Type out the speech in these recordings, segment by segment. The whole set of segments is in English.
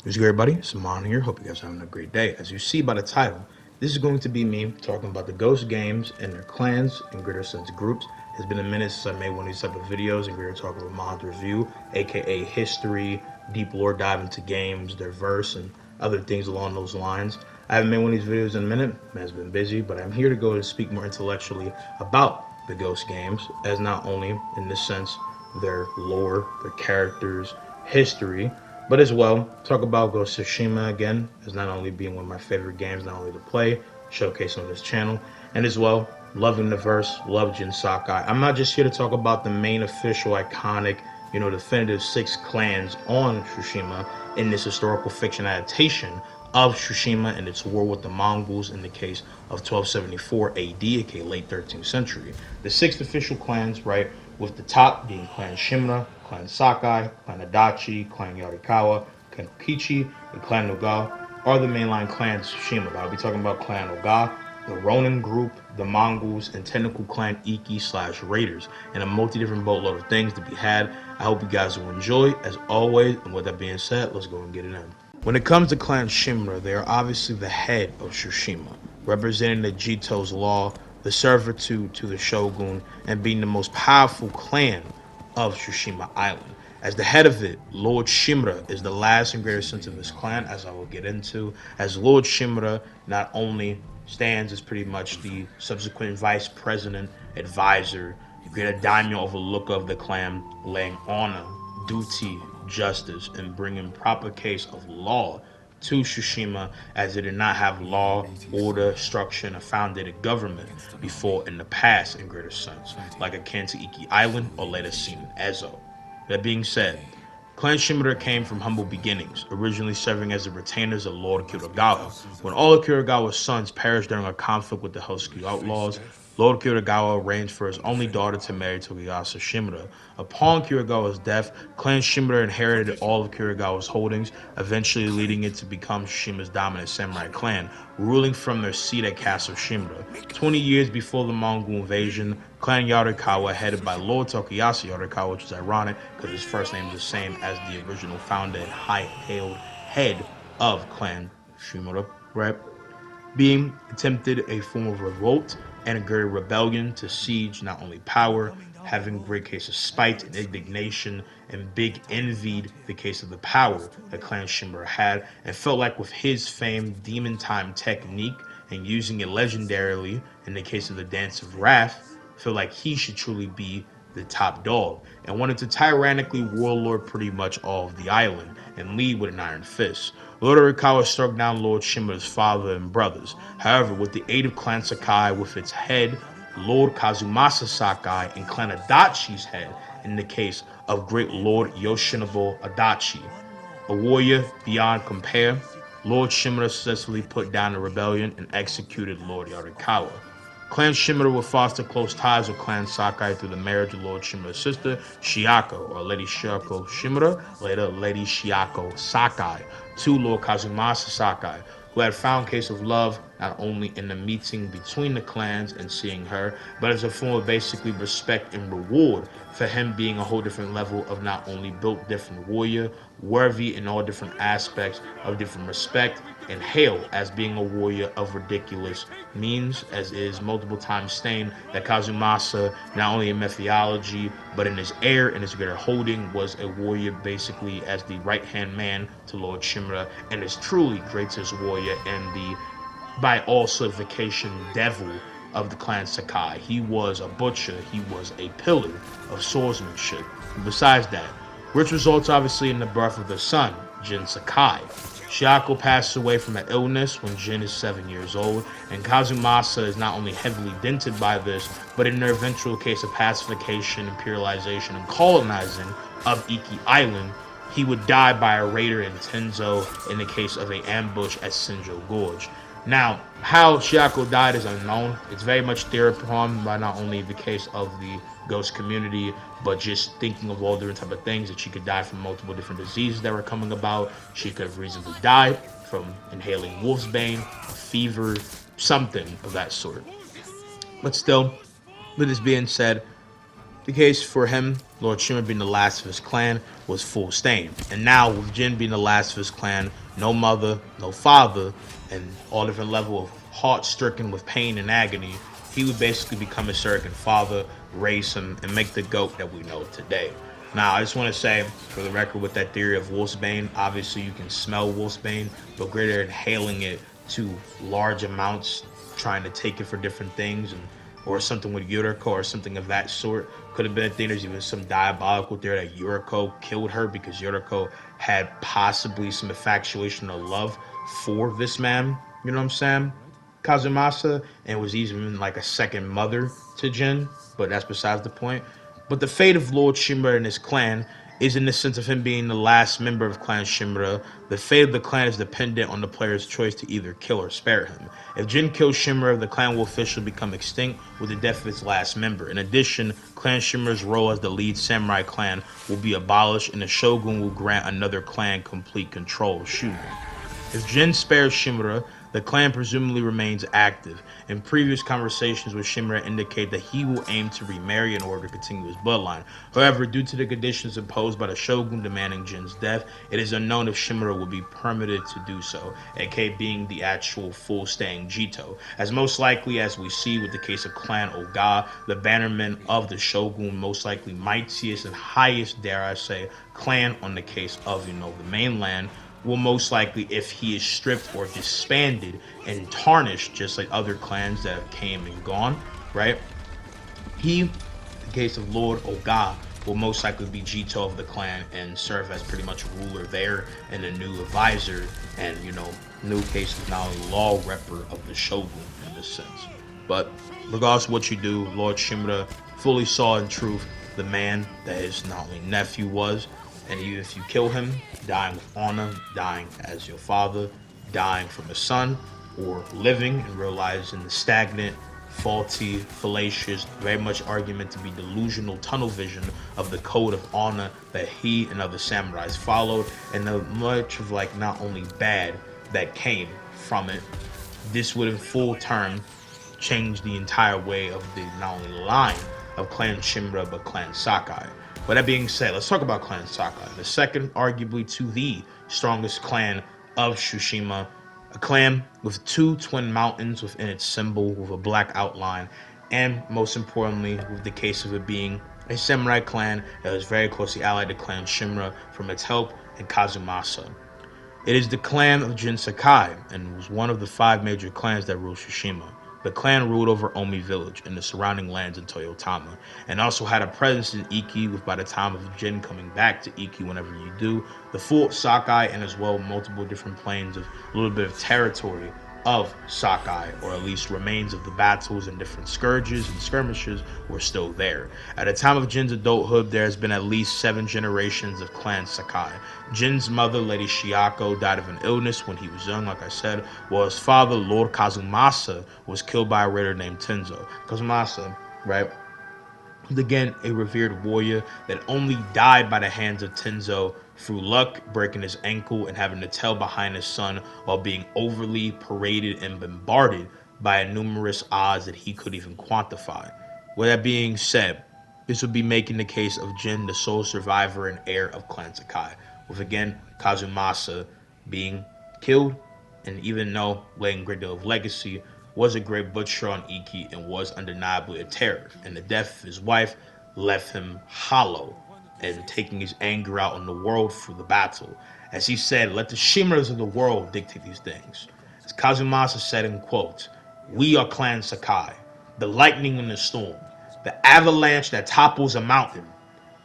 What's good, everybody? It's Amon here. Hope you guys are having a great day. As you see by the title, this is going to be me talking about the Ghost games and their clans and greater sense groups. It's been a minute since I made one of these type of videos, and we were talking about mod review, aka history, deep lore dive into games, their verse, and other things along those lines. I haven't made one of these videos in a minute. Man's been busy, but I'm here to go and speak more intellectually about the Ghost games, as not only in this sense their lore, their characters, history, but as well talk about Ghost Tsushima again as not only being one of my favorite games, not only to play, showcase on this channel, and as well loving the verse, love Jin Sakai. I'm not just here to talk about the main official iconic, definitive six clans on Tsushima in this historical fiction adaptation of Tsushima and its war with the Mongols in the case of 1274 AD, aka late 13th century. The six official clans, right, with the top being Clan Shimura, Clan Sakai, Clan Adachi, Clan Yarikawa, Clan Kichi, and Clan Noga are the mainline clans of Tsushima. I'll be talking about Clan Oga, the Ronin group, the Mongols, and technical clan Iki slash Raiders, and a multi different boatload of things to be had. I hope you guys will enjoy, as always. And with that being said, let's go and get it in. When it comes to Clan Shimura, they are obviously the head of Tsushima, representing the Jito's law, the servitude to the shogun, and being the most powerful clan of Tsushima Island. As the head of it, Lord Shimura is the last and greatest sense of this clan, as I will get into. As Lord Shimura not only stands as pretty much the subsequent vice president, advisor, great daimyo overlooker of the clan, laying honor, duty, justice, and bringing proper case of law to Tsushima, as it did not have law, order, structure, and a founded government before in the past in greater sense, like akin to Iki Island or later seen Ezo. That being said, Clan Shimura came from humble beginnings, originally serving as the retainers of Lord Kiragawa. When all of Kiragawa's sons perished during a conflict with the Hoshiki outlaws, Lord Kiragawa arranged for his only daughter to marry Tokugawa Shimura. Upon Kiragawa's death, Clan Shimura inherited all of Kiragawa's holdings, eventually leading it to become Shishima's dominant samurai clan, ruling from their seat at Castle Shimura. 20 years before the Mongol invasion, Clan Yarikawa, headed by Lord Tokuyasu Yarikawa, which is ironic because his first name is the same as the original founder and high-hailed head of Clan Shimura, right? Being attempted a form of revolt and a great rebellion to siege not only power, having great case of spite and indignation, and big envied the case of the power that Clan Shimura had, and felt like with his famed demon time technique and using it legendarily in the case of the Dance of Wrath, feel like he should truly be the top dog, and wanted to tyrannically warlord pretty much all of the island and lead with an iron fist. Lord Arikawa struck down Lord Shimura's father and brothers. However, with the aid of Clan Sakai with its head, Lord Kazumasa Sakai, and Clan Adachi's head in the case of Great Lord Yoshinobu Adachi, a warrior beyond compare, Lord Shimura successfully put down the rebellion and executed Lord Yarikawa. Clan Shimura would foster close ties with Clan Sakai through the marriage of Lord Shimura's sister, Shiako, or Lady Shiako Shimura, later Lady Shiako Sakai, to Lord Kazumasa Sakai, who had found case of love not only in the meeting between the clans and seeing her, but as a form of basically respect and reward for him being a whole different level of not only built different warrior, worthy in all different aspects of different respect, and hail as being a warrior of ridiculous means, as is multiple times stained that Kazumasa, not only in mythology, but in his heir and his greater holding, was a warrior basically as the right-hand man to Lord Shimura, and is truly greatest warrior and the, by all certification, devil of the clan Sakai. He was a butcher, he was a pillar of swordsmanship. And besides that, which results obviously in the birth of their son, Jin Sakai. Shiako passes away from an illness when Jin is 7 years old, and Kazumasa is not only heavily dented by this, but in their eventual case of pacification, imperialization, and colonizing of Iki Island, he would die by a raider in Tenzo in the case of an ambush at Senjo Gorge. Now, how Shiako died is unknown. It's very much theorized upon by not only the case of the ghost community, but just thinking of all different type of things, that she could die from multiple different diseases that were coming about. She could have reasonably died from inhaling wolfsbane, a fever, something of that sort. But still, with this being said, The case for him, Lord Shimura being the last of his clan, was full stain. And now, with Jin being the last of his clan, no mother, no father, and all different level of heart stricken with pain and agony, he would basically become a surrogate father, raise him, and make the goat that we know today. Now, I just want to say, for the record, with that theory of Wolfsbane, obviously you can smell Wolfsbane, but greater inhaling it to large amounts, trying to take it for different things, and or something with Yuriko or something of that sort. Could have been a thing. There's even some diabolical theory that Yuriko killed her because Yuriko had possibly some infatuation or love for this man. You know what I'm saying? Kazumasa, and was even like a second mother to Jin, but that's besides the point. But the fate of Lord Shimura and his clan is in the sense of him being the last member of Clan Shimura. The fate of the clan is dependent on the player's choice to either kill or spare him. If Jin kills Shimura, the clan will officially become extinct with the death of its last member. In addition, Clan Shimura's role as the lead samurai clan will be abolished, and the shogun will grant another clan complete control of Shugen. If Jin spares Shimura, the clan presumably remains active, and previous conversations with Shimura indicate that he will aim to remarry in order to continue his bloodline. However, due to the conditions imposed by the shogun demanding Jin's death, it is unknown if Shimura will be permitted to do so, aka being the actual full-staying Jito. As most likely, as we see with the case of Clan Oga, the bannerman of the shogun, most likely mightiest and highest, dare I say, clan on the case of, the mainland, will most likely, if he is stripped or disbanded and tarnished, just like other clans that have came and gone, right? He, the case of Lord Oga, will most likely be Jito of the clan and serve as pretty much ruler there and a new advisor and, new case of not only law repper of the shogun in this sense. But regardless of what you do, Lord Shimura fully saw in truth the man that his not only nephew was, and even if you kill him, dying with honor, dying as your father, dying from a son, or living and realizing the stagnant, faulty, fallacious, very much argument to be delusional tunnel vision of the code of honor that he and other samurais followed, and the much of not only bad that came from it. This would in full turn change the entire way of the not only line of Clan Shimura but Clan Sakai. With that being said, let's talk about Clan Sakai, the second, arguably, to the strongest clan of Tsushima, a clan with two twin mountains within its symbol with a black outline, and most importantly, with the case of it being a samurai clan that was very closely allied to Clan Shimura from its help in Kazumasa. It is the clan of Jin Sakai and was one of the 5 major clans that ruled Tsushima. The clan ruled over Omi village and the surrounding lands in Toyotama, and also had a presence in Iki, with by the time of Jin coming back to Iki whenever you do, the full Sakai and as well multiple different planes of a little bit of territory of Sakai, or at least remains of the battles and different scourges and skirmishes were still there. At the time of Jin's adulthood, there has been at least 7 generations of Clan Sakai. Jin's mother, Lady Shiako, died of an illness when he was young, like I said, while his father, Lord Kazumasa, was killed by a raider named Tenzo. Kazumasa, right, was again a revered warrior that only died by the hands of Tenzo through luck, breaking his ankle and having to tell behind his son while being overly paraded and bombarded by numerous odds that he could even quantify. With that being said, this would be making the case of Jin the sole survivor and heir of Clan Sakai, with again Kazumasa being killed, and even though laying a great deal of legacy, was a great butcher on Iki and was undeniably a terror, and the death of his wife left him hollow and taking his anger out on the world through the battle. As he said, let the shimmers of the world dictate these things. As Kazumasa said in quotes, we are Clan Sakai, the lightning in the storm, the avalanche that topples a mountain.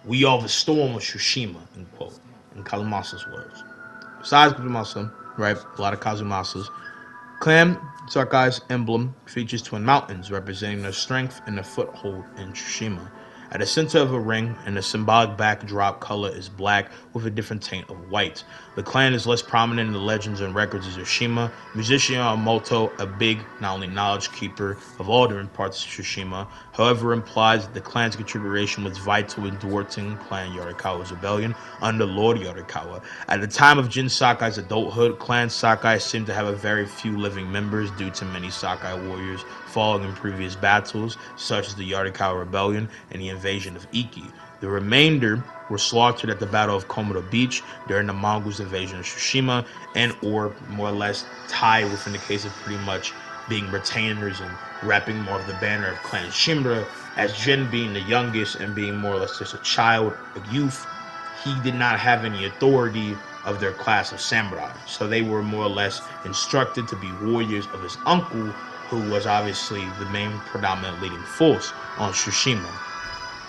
We are the storm of Tsushima, end quote, in Kazumasa's words. Besides Kazumasa, right, a lot of Kazumasas, Clan Sakai's emblem features twin mountains representing their strength and their foothold in Tsushima. At the center of a ring, and the symbolic backdrop color is black with a different taint of white. The clan is less prominent in the legends and records of Tsushima. Musician Yamamoto, a big, not only knowledge keeper of all different parts of Tsushima, however implies that the clan's contribution was vital in thwarting Clan Yorikawa's rebellion under Lord Yorikawa. At the time of Jin Sakai's adulthood, Clan Sakai seemed to have a very few living members due to many Sakai warriors falling in previous battles, such as the Yorikawa Rebellion and the invasion of Iki. The remainder were slaughtered at the Battle of Komodo Beach during the Mongols' invasion of Tsushima, and or more or less tied within the case of pretty much being retainers and wrapping more of the banner of Clan Shimura, as Jin being the youngest and being more or less just a child, a youth, he did not have any authority of their class of samurai. So they were more or less instructed to be warriors of his uncle, who was obviously the main predominant leading force on Tsushima.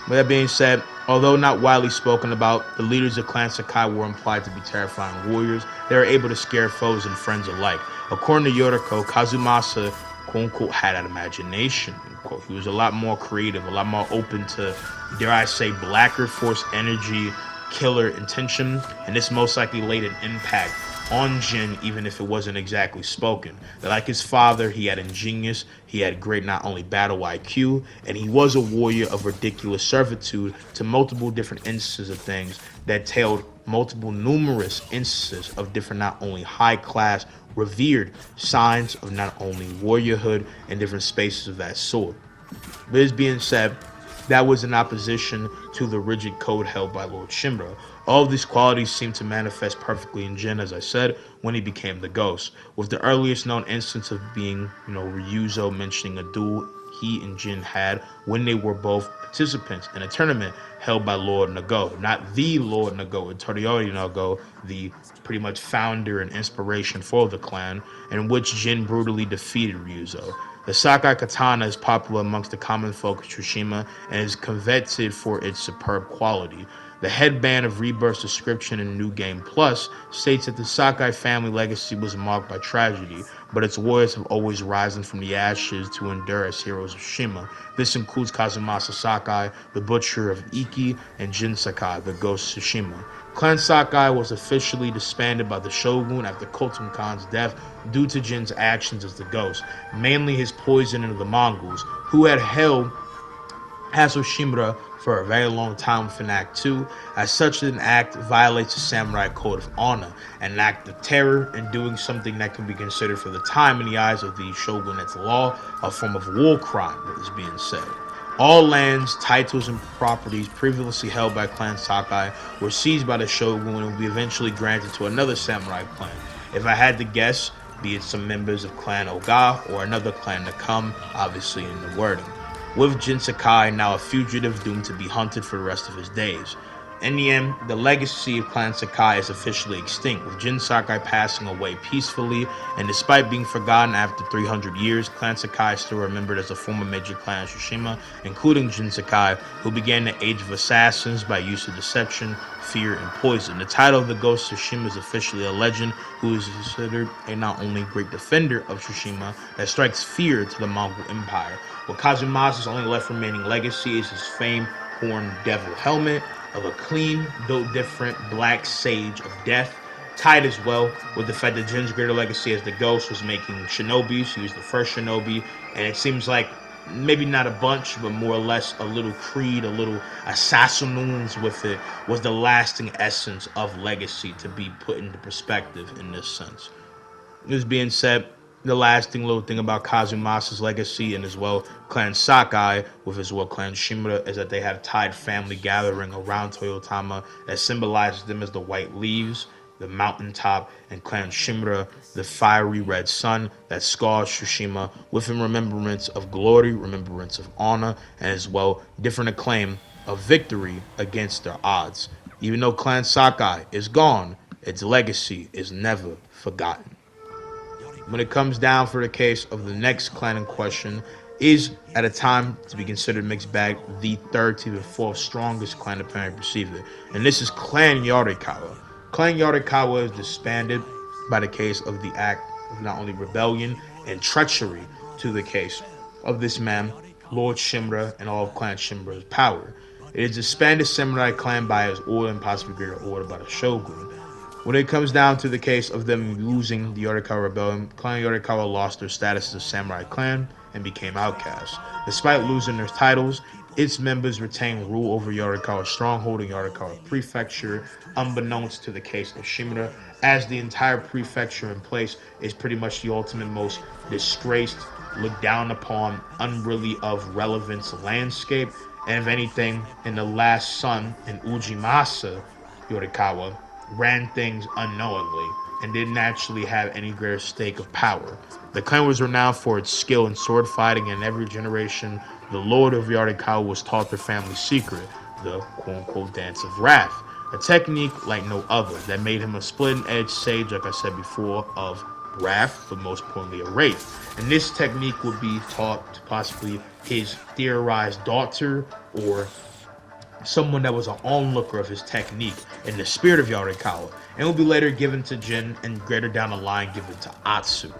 With that being said, although not widely spoken about, the leaders of Clan Sakai were implied to be terrifying warriors. They were able to scare foes and friends alike. According to Yoriko, Kazumasa, quote unquote, had an imagination. Unquote. He was a lot more creative, a lot more open to, dare I say, blacker force energy, killer intention, and this most likely laid an impact on Jin, even if it wasn't exactly spoken. Like his father, he had ingenious, he had great not only battle IQ, and he was a warrior of ridiculous servitude to multiple different instances of things that tailed multiple numerous instances of different not only high class, revered signs of not only warriorhood and different spaces of that sort. This being said, that was in opposition to the rigid code held by Lord Shimura. All of these qualities seem to manifest perfectly in Jin, as I said, when he became the ghost, with the earliest known instance of being, Ryuzo mentioning a duel he and Jin had when they were both participants in a tournament held by Lord Nago. Not the Lord Nago, Toriori Nago, the pretty much founder and inspiration for the clan, in which Jin brutally defeated Ryuzo. The Sakai katana is popular amongst the common folk of Tsushima and is coveted for its superb quality. The headband of Rebirth's description in New Game Plus states that the Sakai family legacy was marked by tragedy, but its warriors have always risen from the ashes to endure as heroes of Tsushima. This includes Kazumasa Sakai, the Butcher of Iki, and Jin Sakai, the Ghost of Tsushima. Clan Sakai was officially disbanded by the shogun after Koten Khan's death due to Jin's actions as the ghost, mainly his poisoning of the Mongols, who had held Hasso Shimura for a very long time within Act 2. As such, an act violates the samurai code of honor, an act of terror, and doing something that can be considered for the time in the eyes of the shogunate's law a form of war crime, that is being said. All lands, titles, and properties previously held by Clan Sakai were seized by the shogun and will be eventually granted to another samurai clan. If I had to guess, be it some members of Clan Oga or another clan to come, obviously in the wording. With Jin Sakai now a fugitive doomed to be hunted for the rest of his days. In the end, the legacy of Clan Sakai is officially extinct, with Jin Sakai passing away peacefully, and despite being forgotten after 300 years, Clan Sakai is still remembered as a former major clan of Tsushima, including Jin Sakai, who began the Age of Assassins by use of deception, fear, and poison. The title of the Ghost of Tsushima is officially a legend who is considered a not only great defender of Tsushima that strikes fear to the Mongol Empire. What Kazumasa's only left remaining legacy is his famed horned devil helmet of a clean, though different, black sage of death, tied as well with the fact that Jin's greater legacy as the ghost was making shinobis. He was the first shinobi, and it seems like maybe not a bunch, but more or less a little creed, a little assassinoons with it, was the lasting essence of legacy to be put into perspective in this sense. This being said, the lasting little thing about Kazumasa's legacy and as well Clan Sakai with as well Clan Shimura is that they have tied family gathering around Toyotama that symbolizes them as the white leaves, the mountaintop, and Clan Shimura, the fiery red sun that scars Tsushima within remembrance of glory, remembrance of honor, and as well different acclaim of victory against their odds. Even though Clan Sakai is gone, its legacy is never forgotten. When it comes down for the case of the next clan in question, is at a time to be considered mixed bag the third to the fourth strongest clan apparently perceived it, and this is Clan Yarikawa. Clan Yarikawa is disbanded by the case of the act of not only rebellion and treachery to the case of this man, Lord Shimura, and all of Clan Shimura's power. It is disbanded samurai clan by his order and possibly greater order by the shogun. When it comes down to the case of them losing the Yorikawa rebellion, Clan Yorikawa lost their status as a samurai clan and became outcasts. Despite losing their titles, its members retained rule over Yorikawa's stronghold in Yorikawa Prefecture, unbeknownst to the case of Shimura, as the entire prefecture in place is pretty much the ultimate most disgraced, looked down upon, unreally of relevance landscape, and if anything, in the last son in Ujimasa Yorikawa ran things unknowingly and didn't actually have any greater stake of power. The clan was renowned for its skill in sword fighting, and every generation, the Lord of Yarikawa was taught their family secret, the quote unquote Dance of Wrath, a technique like no other that made him a splitting edge sage, like I said before, of wrath, but most importantly, a wraith. And this technique would be taught to possibly his theorized daughter or someone that was an onlooker of his technique in the spirit of Yarikawa, and will be later given to Jin and greater down the line given to Atsu.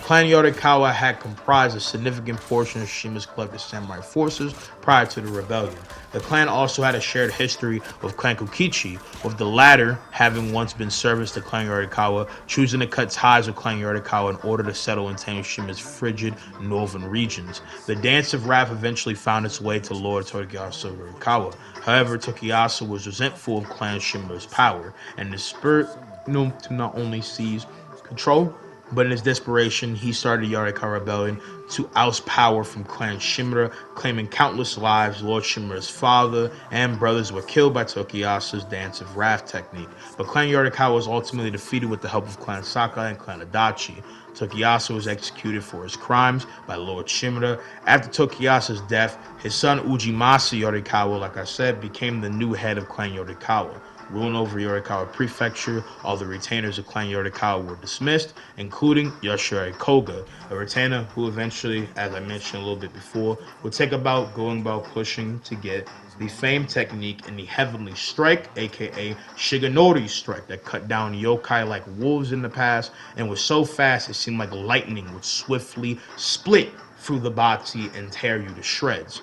Clan Yarikawa had comprised a significant portion of Shima's collective samurai forces prior to the rebellion. The clan also had a shared history with Clan Kokichi, with the latter having once been service to Clan Yarikawa, choosing to cut ties with Clan Yarikawa in order to settle in Shima's frigid northern regions. The Dance of Wrath eventually found its way to Lord Tokiyasu Yarikawa. However, Tokiyasu was resentful of Clan Shima's power, and the spirit to not only seize control, but in his desperation, he started the Yarikawa Rebellion to oust power from Clan Shimura, claiming countless lives. Lord Shimura's father and brothers were killed by Tokiyasu's Dance of Wrath technique, but Clan Yarikawa was ultimately defeated with the help of Clan Sakai and Clan Adachi. Tokiyasu was executed for his crimes by Lord Shimura. After Tokiyasu's death, his son Ujimasa Yorikawa, like I said, became the new head of Clan Yorikawa. Ruling over Yorikawa Prefecture, all the retainers of Clan Yorikawa were dismissed, including Yoshiroi Koga, a retainer who eventually, as I mentioned a little bit before, would take about going about pushing to get the famed technique in the Heavenly Strike, aka Shigenori Strike, that cut down yokai like wolves in the past and was so fast it seemed like lightning would swiftly split through the body and tear you to shreds.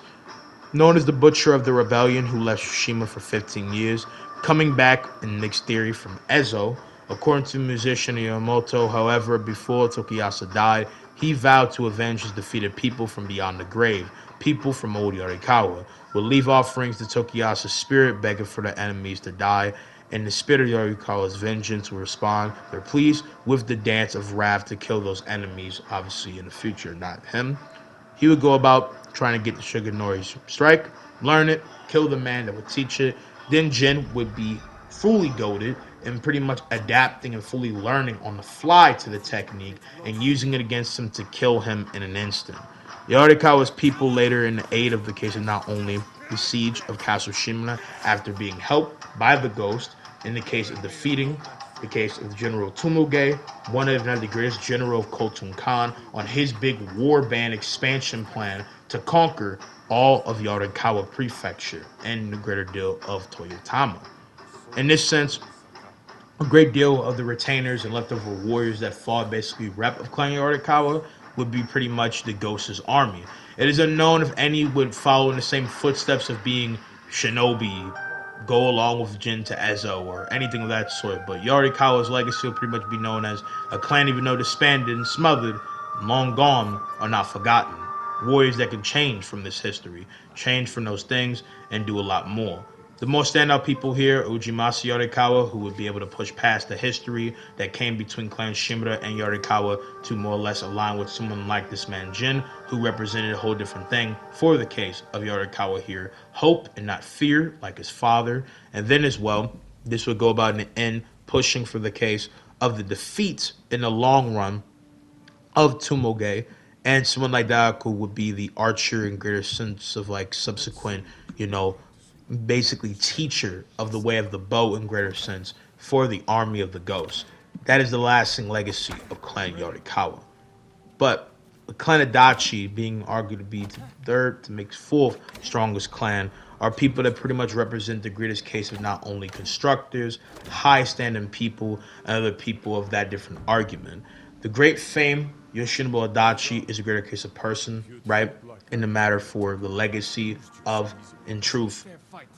Known as the Butcher of the Rebellion, who left Tsushima for 15 years, coming back in mixed theory from Ezo. According to musician Yamamoto, however, before Tokiyasa died, he vowed to avenge his defeated people from beyond the grave, people from old Yarikawa, would leave offerings to Tokiyasa's spirit, begging for the enemies to die, and the spirit of Yarikawa's vengeance will respond their pleas with the Dance of Wrath to kill those enemies, obviously in the future, not him. He would go about trying to get the Shigenori strike, learn it, kill the man that would teach it. Then Jin would be fully goaded and pretty much adapting and fully learning on the fly to the technique and using it against him to kill him in an instant. The Arakawa's people later, in the aid of the case of not only the siege of Castle Shimura after being helped by the ghost, in the case of defeating the case of General Tumuge, one of the greatest general of Khotun Khan, on his big war band expansion plan to conquer all of Yarikawa Prefecture and the greater deal of Toyotama. In this sense, a great deal of the retainers and leftover warriors that fought basically rep of Clan Yarikawa would be pretty much the Ghost's army. It is unknown if any would follow in the same footsteps of being shinobi, go along with Jin to Ezo or anything of that sort, but Yarikawa's legacy will pretty much be known as a clan even though disbanded and smothered, long gone, are not forgotten. Warriors that can change from this history, change from those things, and do a lot more. The more standout people here, Ujimasa Yarikawa, who would be able to push past the history that came between Clan Shimura and Yarikawa to more or less align with someone like this man Jin, who represented a whole different thing for the case of Yarikawa here. Hope and not fear, like his father. And then as well, this would go about in the end, pushing for the case of the defeat in the long run of Tumoge, and someone like Daku would be the archer in greater sense of like subsequent, you know, basically teacher of the way of the bow in greater sense for the army of the ghosts. That is the lasting legacy of Clan Yorikawa. But Clan Adachi being argued to be the third to make fourth strongest clan are people that pretty much represent the greatest case of not only constructors, high standing people, and other people of that different argument. The great fame Yoshinobu Adachi is a greater case of person, right? In the matter for the legacy of, in truth,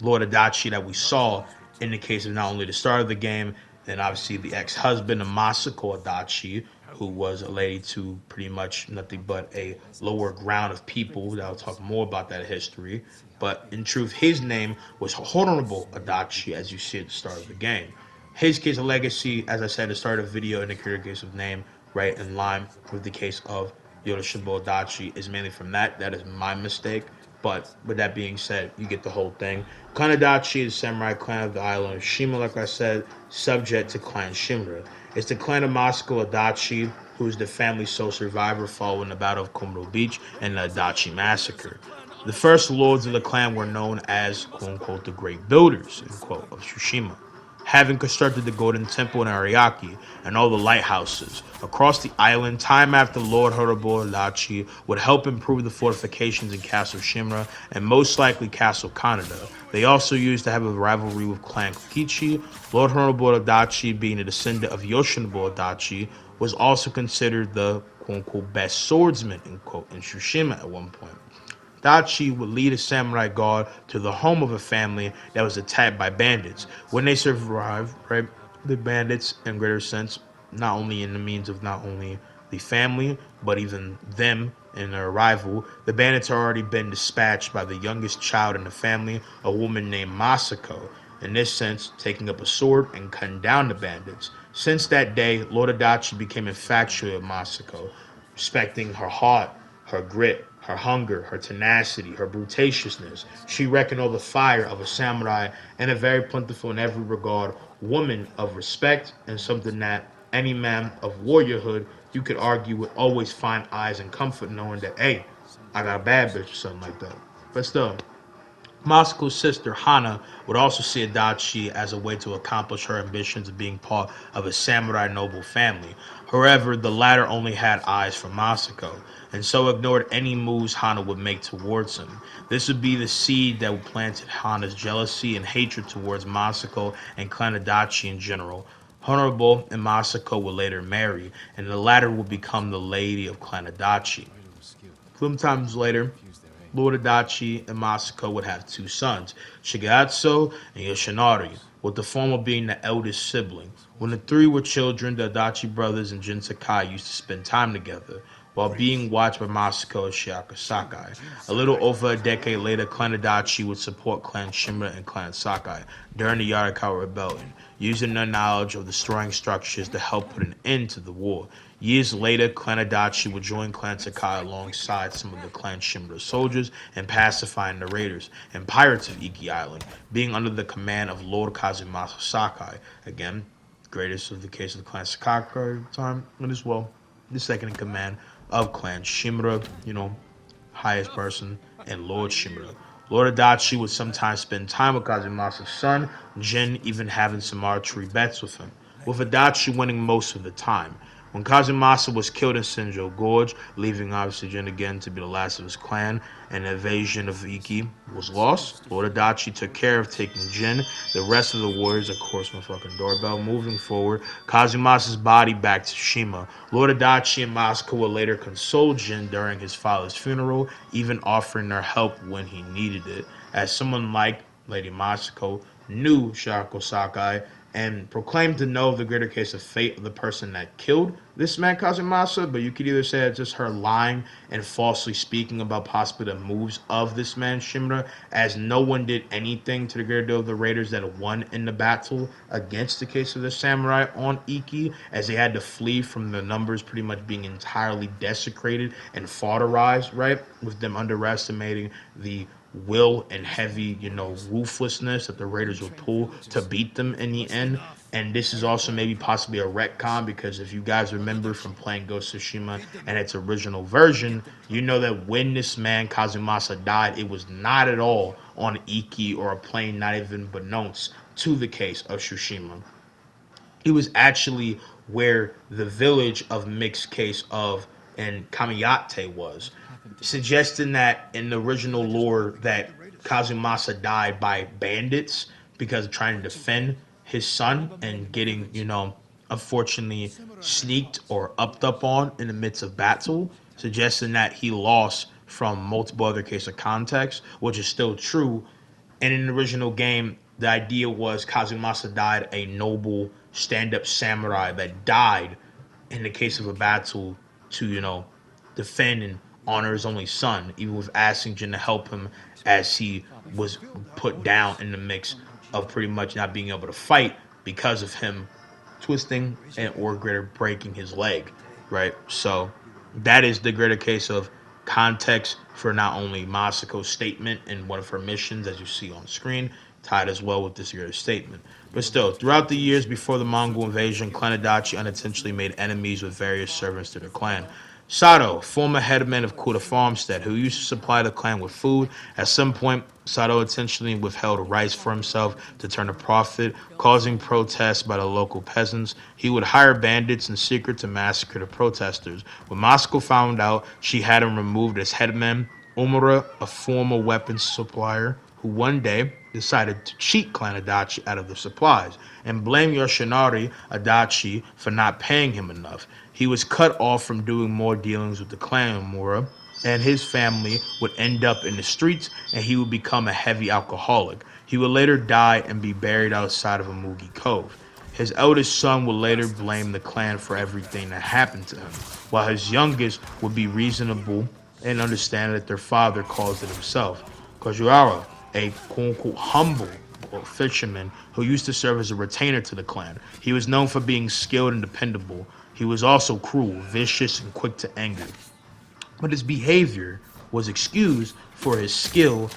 Lord Adachi that we saw in the case of not only the start of the game, then obviously the ex-husband of Masako Adachi, who was a lady to pretty much nothing but a lower ground of people. That I'll talk more about that history. But in truth, his name was Honorable Adachi, as you see at the start of the game. His case of legacy, as I said at the start of the video, in the case of name, right in line with the case of Yoshinobu Adachi, is mainly from that. That is my mistake. But with that being said, you get the whole thing. Clan Adachi is the samurai clan of the island of Shima, like I said, subject to Clan Shimura. It's the clan of Masako Adachi, who is the family's sole survivor following the Battle of Komodo Beach and the Adachi Massacre. The first lords of the clan were known as, quote unquote, the Great Builders, end quote, of Tsushima, having constructed the Golden Temple in Ariake and all the lighthouses across the island. Time after Lord Horrible Lachi would help improve the fortifications in Castle Shimura and most likely Castle Kaneda. They also used to have a rivalry with Clan Kokichi. Lord Horrible Adachi, being a descendant of Yoshinobu Adachi, was also considered the quote unquote best swordsman in, quote, in Tsushima at one point. Dachi would lead a samurai guard to the home of a family that was attacked by bandits. When they survived, right, the bandits, in greater sense, not only in the means of not only the family, but even them and their arrival, the bandits had already been dispatched by the youngest child in the family, a woman named Masako. In this sense, taking up a sword and cutting down the bandits. Since that day, Lord Adachi became infatuated with Masako, respecting her heart, her grit, her hunger, her tenacity, her brutatiousness. She reckoned all the fire of a samurai and a very plentiful in every regard woman of respect, and something that any man of warriorhood, you could argue, would always find eyes and comfort knowing that, hey, I got a bad bitch or something like that. But still, Masako's sister Hana would also see Adachi as a way to accomplish her ambitions of being part of a samurai noble family. However, the latter only had eyes for Masako, and so ignored any moves Hana would make towards him. This would be the seed that would planted Hana's jealousy and hatred towards Masako and Clan Adachi in general. Honorable and Masako would later marry, and the latter would become the lady of Clan Adachi. Sometimes later, Lord Adachi and Masako would have two sons, Shigeatsu and Yoshinari, with the former being the eldest sibling. When the three were children, the Adachi brothers and Jin Sakai used to spend time together, while being watched by Masako and Shiaka Sakai. A little over a decade later, Clan Adachi would support Clan Shimura and Clan Sakai during the Yarikawa Rebellion, using their knowledge of destroying structures to help put an end to the war. Years later, Clan Adachi would join Clan Sakai alongside some of the Clan Shimura soldiers and pacifying the raiders and pirates of Iki Island, being under the command of Lord Kazumasa Sakai. Again, greatest of the case of the Clan Sakai at the time, and as well, the second in command of Clan Shimura, highest person, and Lord Shimura. Lord Adachi would sometimes spend time with Kazumasa's son, Jin, even having some archery bets with him, with Adachi winning most of the time. When Kazumasa was killed in Senjo Gorge, leaving obviously Jin again to be the last of his clan, and the invasion of Iki was lost, Lord Adachi took care of taking Jin, the rest of the warriors, of course, my fucking doorbell, moving forward, Kazumasa's body back to Shima. Lord Adachi and Masako would later console Jin during his father's funeral, even offering their help when he needed it. As someone like Lady Masako knew Shako Sakai and proclaimed to know the greater case of fate of the person that killed this man Kazumasa, but you could either say it's just her lying and falsely speaking about possibly the moves of this man Shimura, as no one did anything to the greater deal of the raiders that won in the battle against the case of the samurai on Iki, as they had to flee from the numbers pretty much being entirely desecrated and fodderized, right? With them underestimating the will and heavy, ruthlessness that the Raiders would pull to beat them in the end. And this is also maybe possibly a retcon because if you guys remember from playing Ghost of Tsushima and its original version, you know that when this man Kazumasa died, it was not at all on Iki or a plane not even beknownst to the case of Tsushima. It was actually where the village of mixed case of and Kamiyate was, suggesting that in the original lore that Kazumasa died by bandits because of trying to defend his son and getting, unfortunately sneaked or upped up on in the midst of battle, suggesting that he lost from multiple other cases of context, which is still true. And in the original game, the idea was Kazumasa died a noble stand-up samurai that died in the case of a battle to, defend and honor his only son, even with asking Jin to help him as he was put down in the mix of pretty much not being able to fight because of him twisting and or greater breaking his leg, right? So that is the greater case of context for not only Masako's statement in one of her missions, as you see on screen, tied as well with this year's statement. But still, throughout the years before the Mongol invasion, Clan Adachi unintentionally made enemies with various servants to their clan. Sato, former headman of Kuta Farmstead, who used to supply the clan with food, at some point, Sato intentionally withheld rice for himself to turn a profit, causing protests by the local peasants. He would hire bandits in secret to massacre the protesters. When Moscow found out, she had him removed as headman. AmonRa, a former weapons supplier, who one day decided to cheat Clan Adachi out of the supplies and blame Yoshinari Adachi for not paying him enough. He was cut off from doing more dealings with the clan AmonRa, and his family would end up in the streets and he would become a heavy alcoholic. He would later die and be buried outside of a Mugi Cove. His eldest son would later blame the clan for everything that happened to him, while his youngest would be reasonable and understand that their father caused it himself. Kojiwara, a quote-unquote humble fisherman who used to serve as a retainer to the clan. He was known for being skilled and dependable. He was also cruel, vicious, and quick to anger. But his behavior was excused for his skill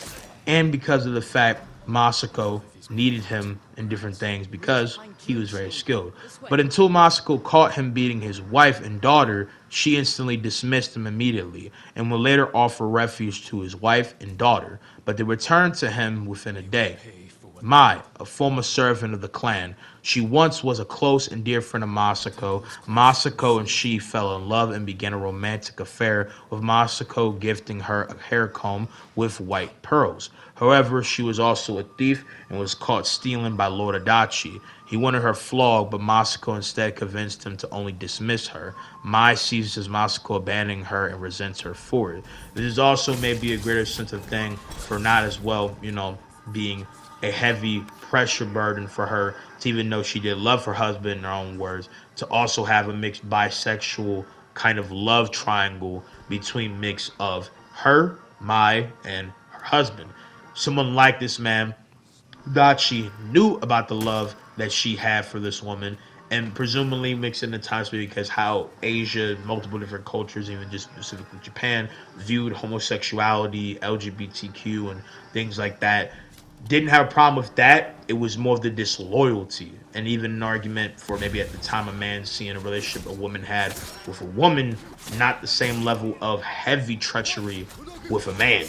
and because of the fact Masako needed him in different things because he was very skilled. But until Masako caught him beating his wife and daughter, she instantly dismissed him immediately and would later offer refuge to his wife and daughter, but they returned to him within a day. Mai, a former servant of the clan. She once was a close and dear friend of Masako. Masako and she fell in love and began a romantic affair, with Masako gifting her a hair comb with white pearls. However, she was also a thief and was caught stealing by Lord Adachi. He wanted her flogged, but Masako instead convinced him to only dismiss her. Mai sees as Masako abandoning her and resents her for it. This is also maybe a greater sense of thing for not as well, being a heavy pressure burden for her to, even though she did love her husband in her own words, to also have a mixed bisexual kind of love triangle between mix of her, Mai, and her husband. Someone like this man, Dachi, knew about the love that she had for this woman, and presumably mixed in the times because how Asia, multiple different cultures, even just specifically Japan, viewed homosexuality, LGBTQ, and things like that. Didn't have a problem with that. It was more of the disloyalty, and even an argument for maybe at the time a man seeing a relationship a woman had with a woman, not the same level of heavy treachery with a man.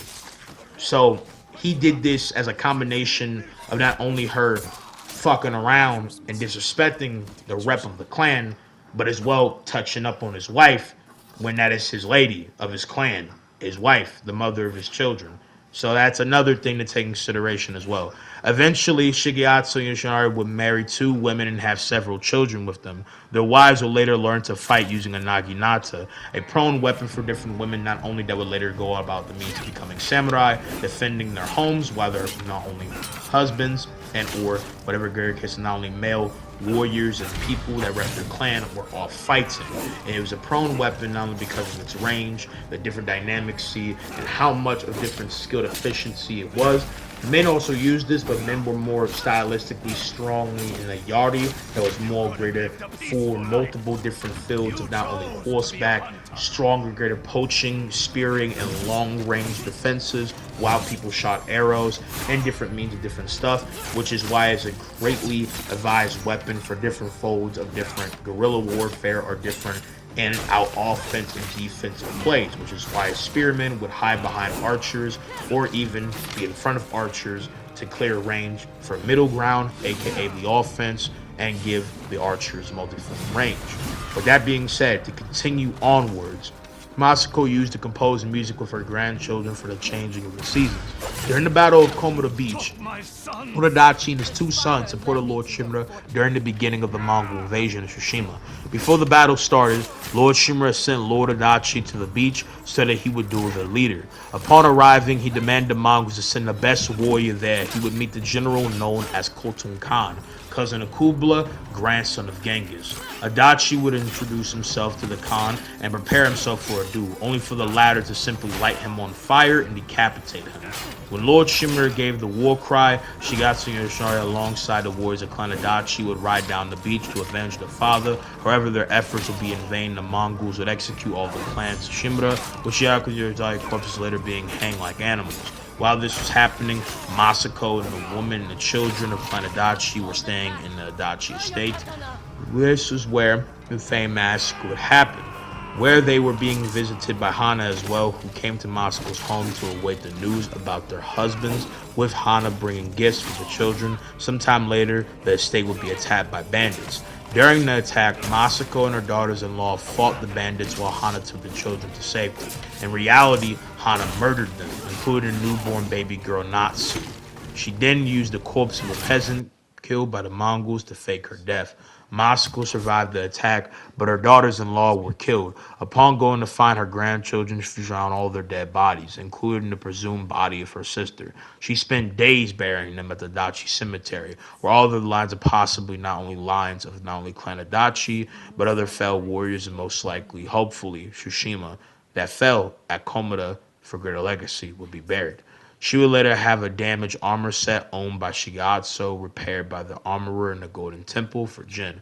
So he did this as a combination of not only her fucking around and disrespecting the rep of the clan, but as well touching up on his wife when that is his lady of his clan, his wife, the mother of his children. So that's another thing to take in consideration as well. Eventually, Shigeatsu and Yoshinari would marry two women and have several children with them. Their wives would later learn to fight using a naginata, a prone weapon for different women, not only that would later go about the means of becoming samurai, defending their homes while they're not only husbands and or whatever greater case, not only male warriors and people that rep their clan were all fighting. And it was a prone weapon not only because of its range, the different dynamics see, and how much of different skilled efficiency it was. Men also used this, but men were more stylistically strongly in a yari that was more greater for multiple different fields of not only horseback, stronger, greater poaching, spearing, and long-range defenses, while people shot arrows and different means of different stuff, which is why it's a greatly advised weapon for different folds of different guerrilla warfare or different in and out offense and defensive plays, which is why spearmen would hide behind archers or even be in front of archers to clear range for middle ground, aka the offense, and give the archers multi-frame range. With that being said, to continue onwards, Masako used to compose music with her grandchildren for the changing of the seasons. During the Battle of Komodo Beach, Uradachi and his two sons supported Lord Shimura during the beginning of the Mongol invasion of Tsushima. Before the battle started, Lord Shimura sent Lord Adachi to the beach so that he would duel their leader. Upon arriving, he demanded the Mongols to send the best warrior there. He would meet the general known as Khotun Khan. cousin of Kubla, grandson of Genghis. Adachi would introduce himself to the Khan and prepare himself for a duel, only for the latter to simply light him on fire and decapitate him. When Lord Shimura gave the war cry, Shigatsu Yoshari alongside the warriors of Clan Adachi would ride down the beach to avenge their father. However, their efforts would be in vain. The Mongols would execute all the clans of Shimura, with Shigatsu Yoshari's corpses later being hanged like animals. While this was happening, Masako and the woman and the children of Clan Adachi were staying in the Adachi estate. This was where the famed massacre would happen, where they were being visited by Hana as well, who came to Masako's home to await the news about their husbands, with Hana bringing gifts for the children. Sometime later, the estate would be attacked by bandits. During the attack, Masako and her daughters-in-law fought the bandits while Hana took the children to safety. In reality, Hana murdered them, including a newborn baby girl Natsu. She then used the corpse of a peasant killed by the Mongols to fake her death. Masako survived the attack, but her daughters-in-law were killed. Upon going to find her grandchildren, she found all their dead bodies, including the presumed body of her sister. She spent days burying them at the Adachi cemetery, where all the lines of possibly not only lines of not only Clan Adachi, but other fell warriors and most likely, hopefully, Tsushima, that fell at Komada for greater legacy would be buried. She would later have a damaged armor set owned by Shigatsu repaired by the armorer in the Golden Temple for Jin.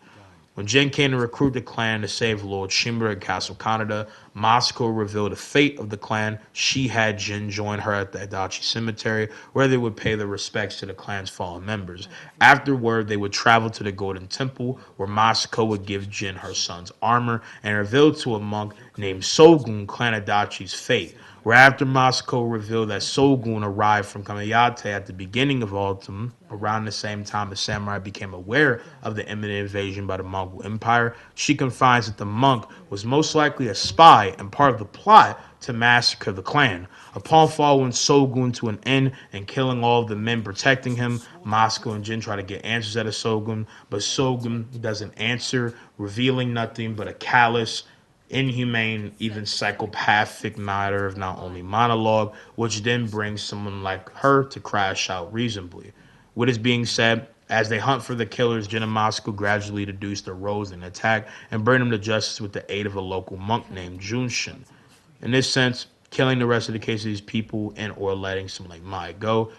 When Jin came to recruit the clan to save Lord Shimura at Castle Kaneda, Masako revealed the fate of the clan. She had Jin join her at the Adachi Cemetery, where they would pay their respects to the clan's fallen members. Afterward, they would travel to the Golden Temple, where Masako would give Jin her son's armor and reveal to a monk named Sogun Clan Adachi's fate. Where after Masako revealed that Sogun arrived from Kamayate at the beginning of autumn, around the same time the samurai became aware of the imminent invasion by the Mongol Empire, she confides that the monk was most likely a spy and part of the plot to massacre the clan. Upon following Sogun to an inn and killing all of the men protecting him, Masako and Jin try to get answers out of Sogun, but Sogun doesn't answer, revealing nothing but a callous, inhumane, even psychopathic matter of not only monologue, which then brings someone like her to crash out reasonably. With this being said, as they hunt for the killers, Jin and Masako gradually deduce their roles in the attack and bring them to justice with the aid of a local monk named Junshin. In this sense, killing the rest of the case of these people and or letting someone like Mai go.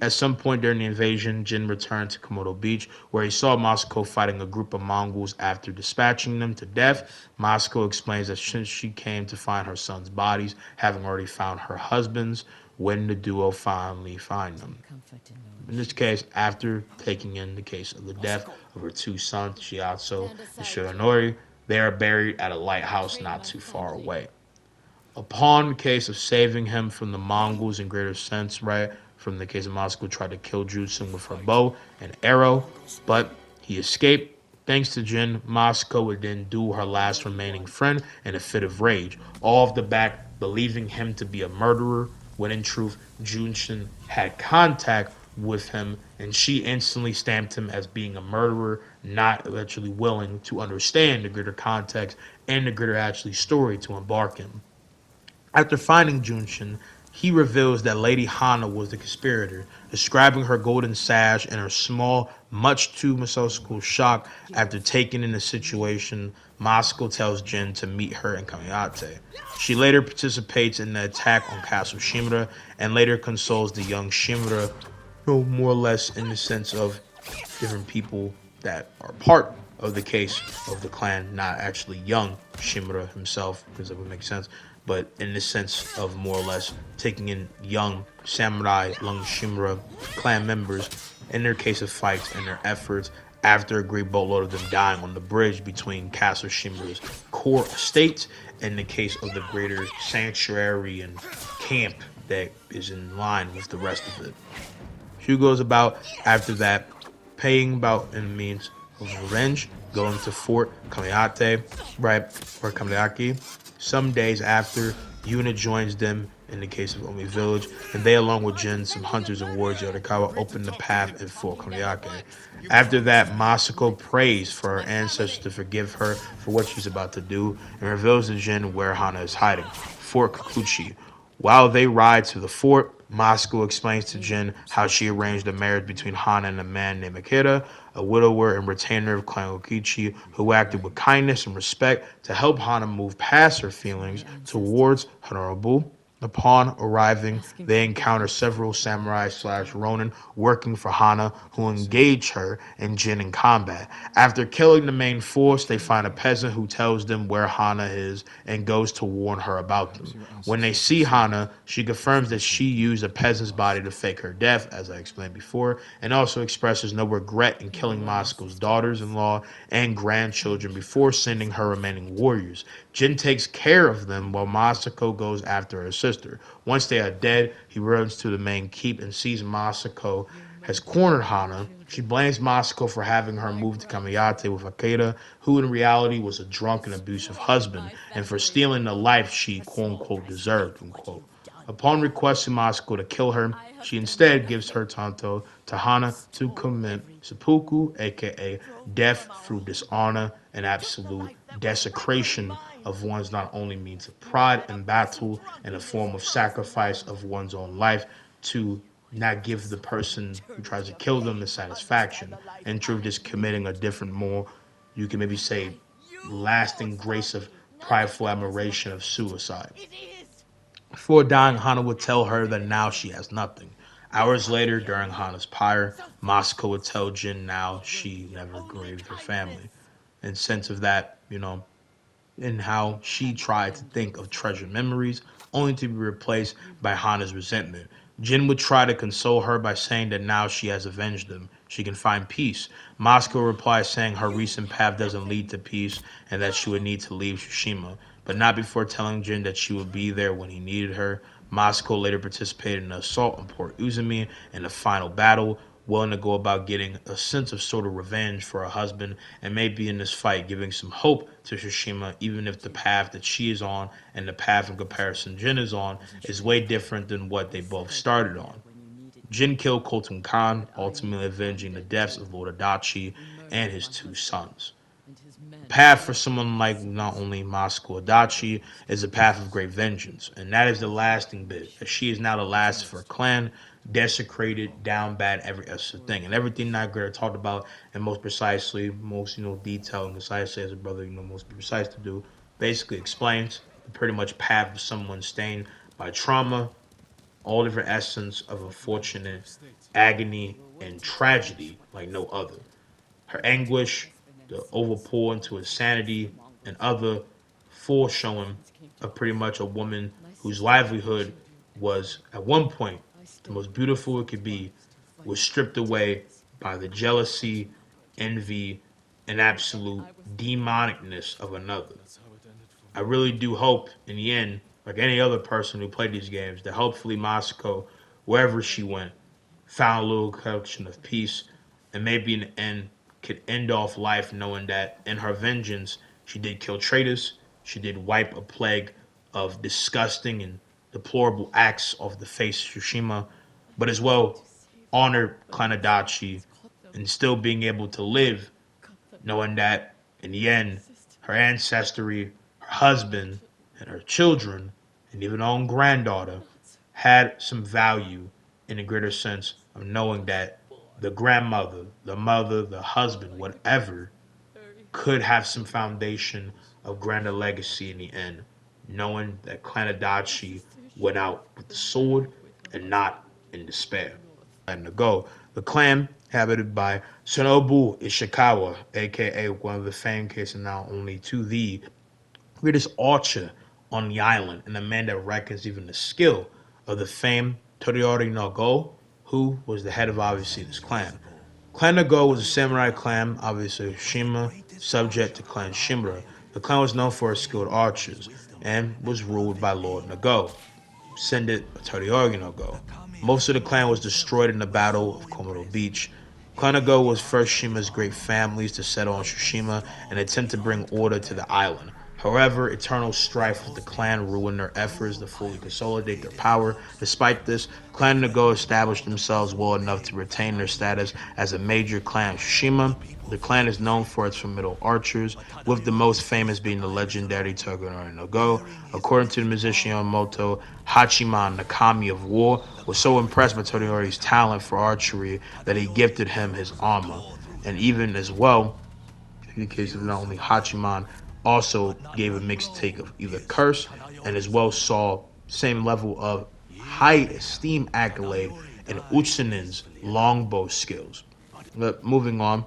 At some point during the invasion, Jin returned to Komodo Beach, where he saw Masako fighting a group of Mongols after dispatching them to death. Masako explains that since she came to find her son's bodies, having already found her husband's, when the duo finally find them. In this case, after taking in the case of the death of her two sons, Shiatsu and Shiranori, they are buried at a lighthouse not too far away. Upon the case of saving him from the Mongols in greater sense, right? From the case of Masako tried to kill Jutsun with her bow and arrow, but he escaped. Thanks to Jin, Masako would then duel her last remaining friend in a fit of rage, all off the back believing him to be a murderer, when in truth, Junshin had contact with him and she instantly stamped him as being a murderer, not actually willing to understand the greater context and the greater actually story to embark in. After finding Junshin, he reveals that Lady Hana was the conspirator, describing her golden sash and her small, much to Masako's shock after taking in the situation. Masako tells Jin to meet her in Kamiyate. She later participates in the attack on Castle Shimura and later consoles the young Shimura, more or less in the sense of different people that are part of the case of the clan, not actually young Shimura himself, because it would make sense, but in the sense of more or less taking in young samurai, young Shimura clan members in their case of fights and their efforts after a great boatload of them dying on the bridge between Castle Shimura's core estates and the case of the greater sanctuary and camp that is in line with the rest of it. She goes about after that paying about in means of revenge, going to Fort Kamiyate, right, or Kamiyaki. Some days after, Yuna joins them in the case of Omi Village, and they, along with Jin, some hunters and warriors of Yodokawa, open the path in Fort Kamiyake. After that, Masako prays for her ancestors to forgive her for what she's about to do, and reveals to Jin where Hana is hiding, Fort Kikuchi, While they ride to the fort, Moscow explains to Jin how she arranged the marriage between Hana and a man named Akira, a widower and retainer of Clan Okichi, who acted with kindness and respect to help Hana move past her feelings towards Honorable. Upon arriving, they encounter several samurai slash ronin working for Hana who engage her and Jin in combat. After killing the main force, they find a peasant who tells them where Hana is and goes to warn her about them. When they see Hana, she confirms that she used a peasant's body to fake her death, as I explained before, and also expresses no regret in killing Moscow's daughters in law and grandchildren before sending her remaining warriors. Jin takes care of them while Masako goes after her sister. Once they are dead, he runs to the main keep and sees Masako has cornered Hana. She blames Masako for having her move to Kamiyate with Akeda, who in reality was a drunk and abusive husband, and for stealing the life she quote unquote deserved, unquote. Upon requesting Masako to kill her, she instead gives her tanto to Hana to commit seppuku, aka death through dishonor and absolute desecration of one's not only means of pride and battle and a form of sacrifice of one's own life to not give the person who tries to kill them the satisfaction. In truth, just committing a different, more, you can maybe say, lasting grace of prideful admiration of suicide. Before dying, Hana would tell her that now she has nothing. Hours later, during Hana's pyre, Moscow would tell Jin now she never grieved her family. And sense of that, and how she tried to think of treasured memories, only to be replaced by Hana's resentment. Jin would try to console her by saying that now she has avenged them, she can find peace. Moscow replies saying her recent path doesn't lead to peace and that she would need to leave Tsushima, but not before telling Jin that she would be there when he needed her. Moscow later participated in an assault on Port Uzumi in the final battle, willing to go about getting a sense of sort of revenge for her husband, and maybe in this fight giving some hope to Tsushima, even if the path that she is on and the path in comparison Jin is on is way different than what they both started on. Jin killed Khotun Khan, ultimately avenging the deaths of Lord Adachi and his two sons. Path for someone like not only Moscow Adachi is a path of great vengeance, and that is the lasting bit, as she is now the last of her clan, desecrated, down bad, every other thing. And everything that Greta talked about, and most precisely, most, detailed and concise as a brother, most precise to do, basically explains the pretty much path of someone stained by trauma, all different essence of unfortunate agony and tragedy like no other. Her anguish, the overpour into insanity, and other foreshowing of pretty much a woman whose livelihood was, at one point, the most beautiful it could be, was stripped away by the jealousy, envy, and absolute demonicness of another. I really do hope, in the end, like any other person who played these games, that hopefully Moscow, wherever she went, found a little collection of peace, and maybe in the end could end off life knowing that in her vengeance she did kill traitors, she did wipe a plague of disgusting and deplorable acts off the face of Tsushima, but as well honored Kanadachi and still being able to live knowing that in the end her ancestry, her husband, and her children, and even her own granddaughter had some value in a greater sense of knowing that the grandmother, the mother, the husband, whatever, could have some foundation of grander legacy in the end, knowing that Clan Adachi went out with the sword and not in despair. And to go, the clan, inhabited by Shinobu Ishikawa, aka one of the famed cases now only to the greatest archer on the island, and a man that reckons even the skill of the famed Toriori no Go, who was the head of obviously this clan. Clan Nago was a samurai clan, obviously Shima, subject to Clan Shimura. The clan was known for its skilled archers and was ruled by Lord Nago, descended of Toriori Nago. Most of the clan was destroyed in the Battle of Komodo Beach. Clan Nago was first Shima's great families to settle on Tsushima and attempt to bring order to the island. However, eternal strife with the clan ruined their efforts to fully consolidate their power. Despite this, Clan Nago established themselves well enough to retain their status as a major clan of Tsushima. The clan is known for its formidable archers, with the most famous being the legendary Toganori Nago. According to the musician Yamamoto, Hachiman Nakami of War was so impressed by Toganori's talent for archery that he gifted him his armor. And even as well, in the case of not only Hachiman, also gave a mixed take of either Curse and as well saw same level of high esteem accolade in Uchinin's longbow skills. But moving on,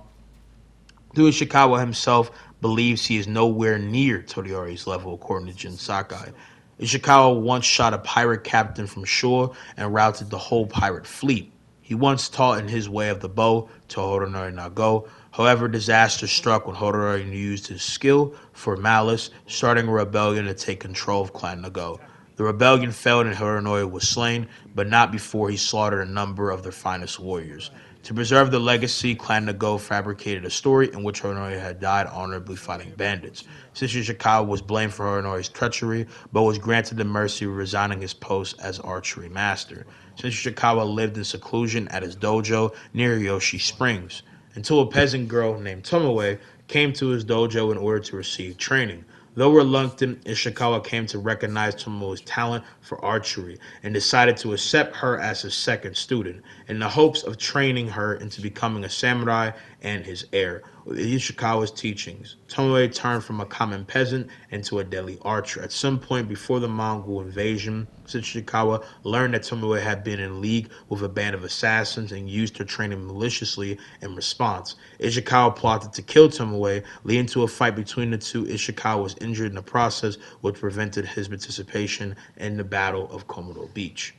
Due Ishikawa himself believes he is nowhere near Toriori's level, according to Jin Sakai. Ishikawa once shot a pirate captain from shore and routed the whole pirate fleet. He once taught in his way of the bow to Horonori Nago. However, disaster struck when Horonori used his skill for malice, starting a rebellion to take control of Clan Nago. The rebellion failed and Horonori was slain, but not before he slaughtered a number of their finest warriors. To preserve the legacy, Clan Nago fabricated a story in which Horonori had died honorably fighting bandits. Since Ishikawa was blamed for Horonori's treachery, but was granted the mercy of resigning his post as archery master. Since Ishikawa lived in seclusion at his dojo near Yoshi Springs, until a peasant girl named Tomoe came to his dojo in order to receive training. Though reluctant, Ishikawa came to recognize Tomoe's talent for archery and decided to accept her as his second student, in the hopes of training her into becoming a samurai and his heir. With Ishikawa's teachings, Tomoe turned from a common peasant into a deadly archer. At some point before the Mongol invasion, since Ishikawa learned that Tomoe had been in league with a band of assassins and used her training maliciously in response, Ishikawa plotted to kill Tomoe, leading to a fight between the two. Ishikawa was injured in the process, which prevented his participation in the Battle of Komodo Beach.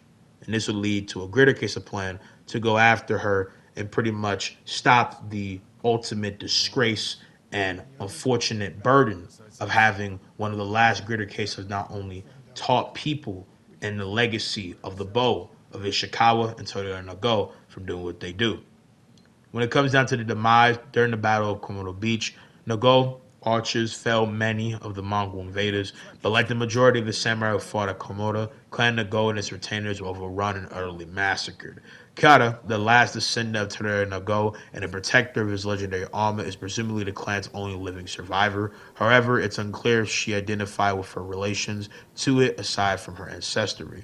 And this would lead to a greater case of plan to go after her and pretty much stop the ultimate disgrace and unfortunate burden of having one of the last greater cases not only taught people and the legacy of the bow of Ishikawa and Toyota Nago from doing what they do. When it comes down to the demise during the Battle of Komodo Beach, Nago archers felled many of the Mongol invaders, but like the majority of the samurai who fought at Komodo, Clan Nago and its retainers were overrun and utterly massacred. Kata, the last descendant of Todera Nago and a protector of his legendary armor, is presumably the clan's only living survivor. However, it's unclear if she identified with her relations to it aside from her ancestry.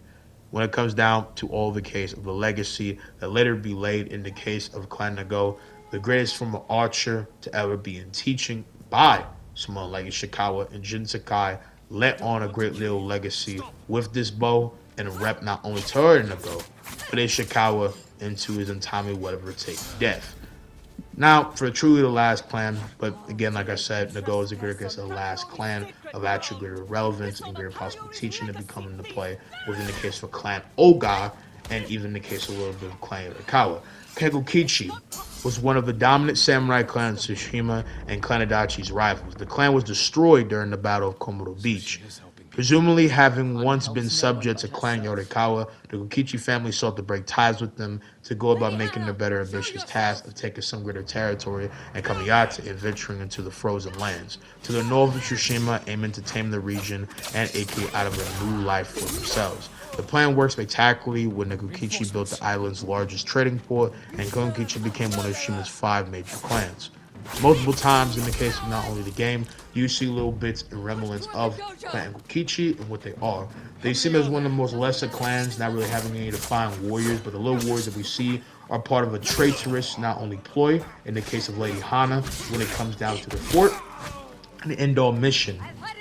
When it comes down to all the case of the legacy that later be laid in the case of Clan Nago, the greatest former archer to ever be in teaching by someone like Ishikawa and Jin Sakai let on a great little legacy with this bow and rep not only Toru Nago, but Ishikawa into his untimely whatever it takes death. Now, for truly the last clan, but again, like I said, Nago is the greater against the last clan of actual greater relevance and greater possible teaching to be coming into play within the case for Clan Oga and even the case of a little bit of Clan Yorikawa. Kegukichi was one of the dominant samurai clans of Tsushima and Clan Adachi's rivals. The clan was destroyed during the Battle of Komodo Beach. Presumably having once been subject to Clan Yorikawa, the Kokichi family sought to break ties with them to go about making their better ambitious task of taking some greater territory and Kamiyata and venturing into the frozen lands. To the north of Tsushima, aiming to tame the region and Aku out of a new life for themselves. The plan worked spectacularly when the Kokichi built the island's largest trading port, and Kokichi became one of Tsushima's 5 major clans. Multiple times in the case of not only the game, you see little bits and remnants of Clan Kokichi and what they are. They seem as one of the most lesser clans, not really having any defined warriors, but the little warriors that we see are part of a traitorous, not only ploy, in the case of Lady Hana, when it comes down to the fort, and the end-all mission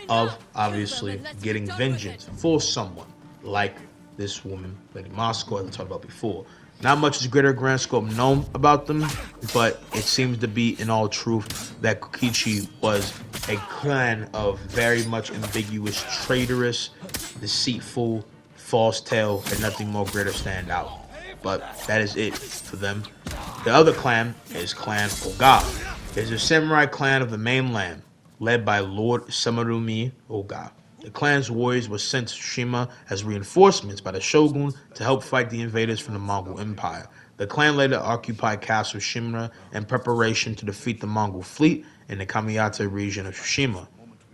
of, obviously, getting vengeance for someone like this woman, Lady Moscow, as I talked about before. Not much is greater grand scope known about them, but it seems to be in all truth that Kokichi was a clan of very much ambiguous, traitorous, deceitful, false tale, and nothing more greater stand out. But that is it for them. The other clan is Clan Oga. It is a samurai clan of the mainland, led by Lord Samarumi Oga. The clan's warriors were sent to Tsushima as reinforcements by the shogun to help fight the invaders from the Mongol Empire. The clan later occupied Castle Shimura in preparation to defeat the Mongol fleet in the Kamiyata region of Tsushima.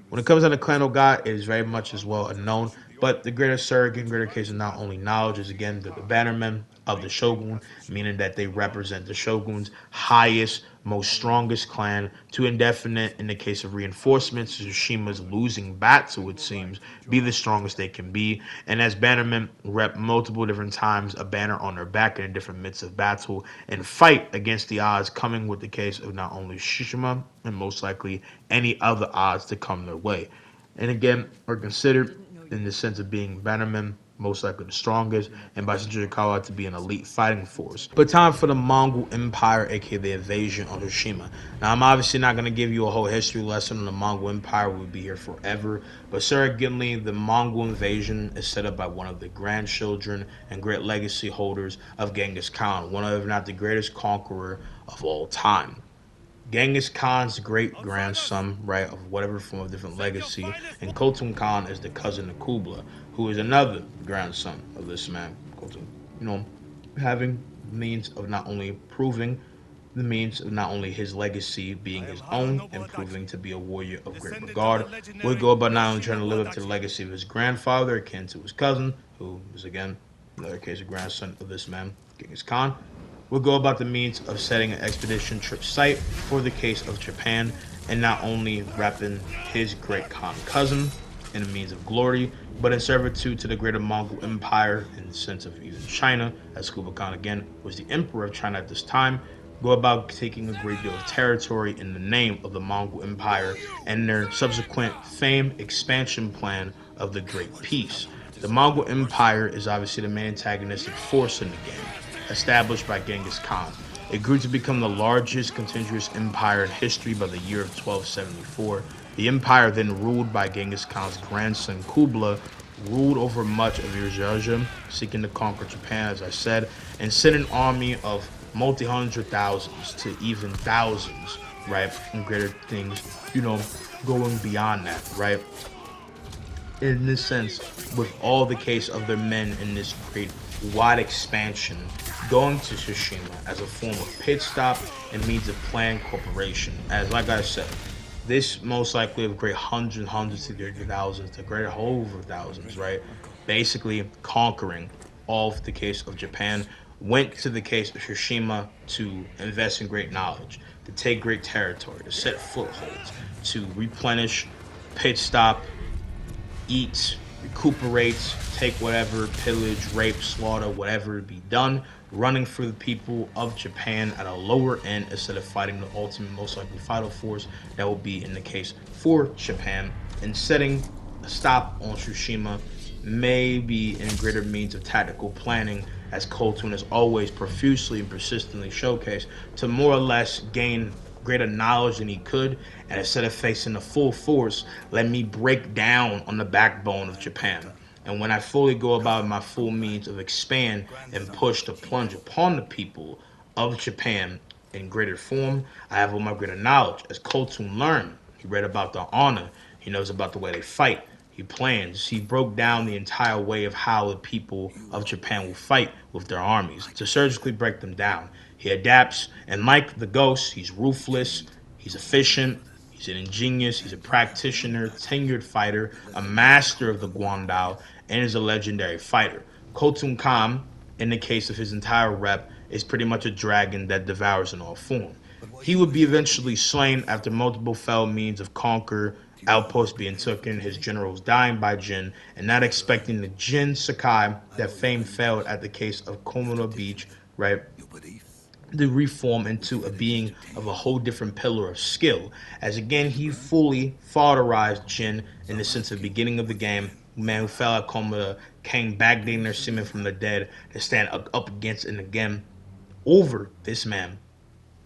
When it comes to the clan of God, it is very much as well unknown, but the greater surrogate, greater case of not only knowledge is again the bannermen of the shogun, meaning that they represent the shogun's highest, most strongest clan to indefinite in the case of reinforcements. Tsushima's losing battle, it seems, be the strongest they can be. And as bannermen rep multiple different times a banner on their back in different midst of battle and fight against the odds coming with the case of not only Tsushima and most likely any other odds to come their way. And again, are considered in the sense of being bannermen, most likely the strongest, and by Tsuchikawa to be an elite fighting force. But time for the Mongol Empire, aka the invasion on Tsushima. Now, I'm obviously not going to give you a whole history lesson on the Mongol Empire. We'll be here forever. But surrogately, the Mongol invasion is set up by one of the grandchildren and great legacy holders of Genghis Khan, one of, if not the greatest conqueror of all time. Genghis Khan's great grandson, right, of whatever form of different legacy, and Khotun Khan is the cousin of Kubla, who is another grandson of this man, Khotun. You know, having means of not only proving the means of not only his legacy being his own and proving to be a warrior of great regard, would go about not only trying to live up to the legacy of his grandfather, akin to his cousin, who is again another case a grandson of this man, Genghis Khan, would go about the means of setting an expedition trip site for the case of Japan and not only repping his great Khan cousin in a means of glory, but in servitude to the greater Mongol Empire in the sense of even China, as Kublai Khan again was the emperor of China at this time, go about taking a great deal of territory in the name of the Mongol Empire and their subsequent fame expansion plan of the Great Peace. The Mongol Empire is obviously the main antagonistic force in the game, established by Genghis Khan. It grew to become the largest contiguous empire in history by the year of 1274. The empire, then ruled by Genghis Khan's grandson Kublai, ruled over much of Eurasia, seeking to conquer Japan, as I said, and sent an army of multi-hundred thousands to even thousands, right, and greater things, going beyond that, right? In this sense, with all the case of their men in this great wide expansion, going to Tsushima as a form of pit stop and means of planned corporation. As like I said, this most likely of great hundreds of thousands to greater over thousands, right? Basically conquering all of the case of Japan, went to the case of Tsushima to invest in great knowledge, to take great territory, to set footholds, to replenish, pit stop, eat, recuperate, take whatever, pillage, rape, slaughter, whatever be done, running for the people of Japan at a lower end instead of fighting the ultimate, most likely vital force that will be in the case for Japan, and setting a stop on Tsushima may be in greater means of tactical planning, as Khotun has always profusely and persistently showcased, to more or less gain greater knowledge than he could, and instead of facing the full force, let me break down on the backbone of Japan. And when I fully go about my full means of expand and push to plunge upon the people of Japan in greater form, I have all my greater knowledge. As Khotun learned, he read about the honor, he knows about the way they fight, he plans, he broke down the entire way of how the people of Japan will fight with their armies, to surgically break them down. He adapts, and like the ghost, he's ruthless, he's efficient, he's an ingenious, he's a practitioner, tenured fighter, a master of the Guandao, and is a legendary fighter. Khotun Khan, in the case of his entire rep, is pretty much a dragon that devours in all form. He would be eventually slain after multiple fell means of conquer, outposts being taken, his generals dying by Jin, and not expecting the Jin Sakai that fame failed at the case of Komodo Beach, right? To reform into a being of a whole different pillar of skill, as again he fully fatherized Jin in the sense of the beginning of the game. Man who fell at Komoda came back dating their semen from the dead to stand up against and again over this man,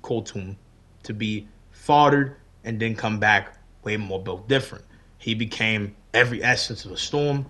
Khotun, to be fathered and then come back way more built different. He became every essence of a storm,